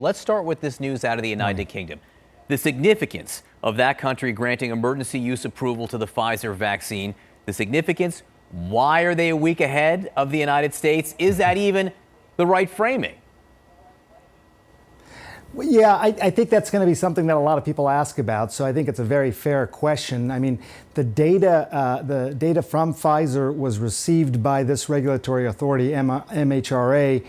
Let's start with this news out of the United Kingdom. The significance of that country granting emergency use approval to the Pfizer vaccine. The significance, why are they a week ahead of the United States? Is that even the right framing? Well, yeah, I think that's going to be something that a lot of people ask about. So I think it's a very fair question. I mean, the data from Pfizer was received by this regulatory authority, MHRA,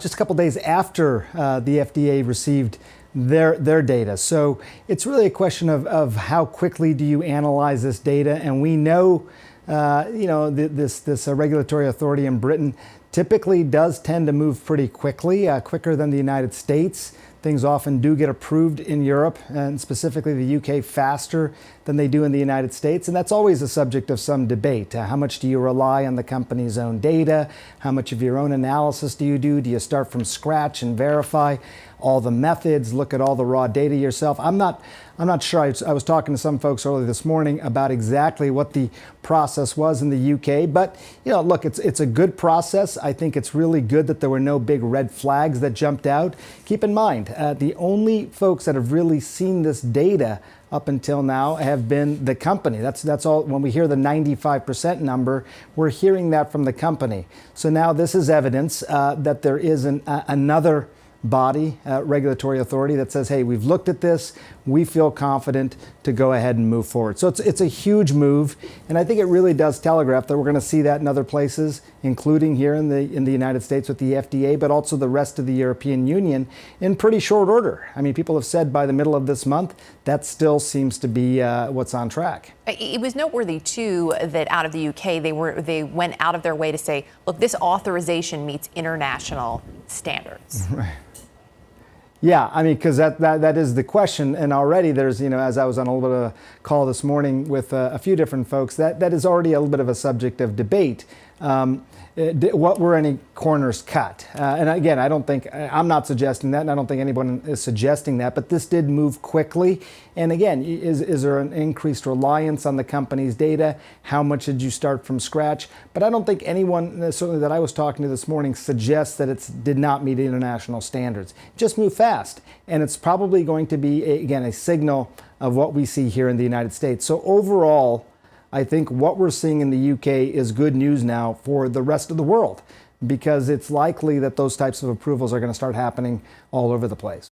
just a couple days after the FDA received their data. So it's really a question of how quickly do you analyze this data. And we know, this regulatory authority in Britain typically does tend to move pretty quickly, quicker than the United States. Things often do get approved in Europe, and specifically the UK, faster than they do in the United States. And that's always a subject of some debate. How much do you rely on the company's own data? How much of your own analysis do you do? Do you start from scratch and verify all the methods, look at all the raw data yourself? I'm not sure. I was talking to some folks earlier this morning about exactly what the process was in the UK. But, look, it's a good process. I think it's really good that there were no big red flags that jumped out. Keep in mind, the only folks that have really seen this data up until now have been the company. That's all. When we hear the 95% number, we're hearing that from the company. So now this is evidence that there is another body, regulatory authority that says, hey, we've looked at this, we feel confident to go ahead and move forward. So it's a huge move, and I think it really does telegraph that we're going to see that in other places, including here in the United States with the FDA, but also the rest of the European Union in pretty short order. I mean, people have said by the middle of this month, that still seems to be what's on track. It was noteworthy, too, that out of the UK, they went out of their way to say, look, this authorization meets international standards. Right. Yeah, I mean, because that is the question. And already there's, as I was on a little bit of a call this morning with a few different folks, that is already a little bit of a subject of debate. What were any corners cut? And again, I'm not suggesting that, and I don't think anyone is suggesting that, but this did move quickly. And again, is there an increased reliance on the company's data? How much did you start from scratch? But I don't think anyone, certainly that I was talking to this morning, suggests that it did not meet international standards. Just move fast. And it's probably going to be, again, a signal of what we see here in the United States. So overall, I think what we're seeing in the UK is good news now for the rest of the world, because it's likely that those types of approvals are going to start happening all over the place.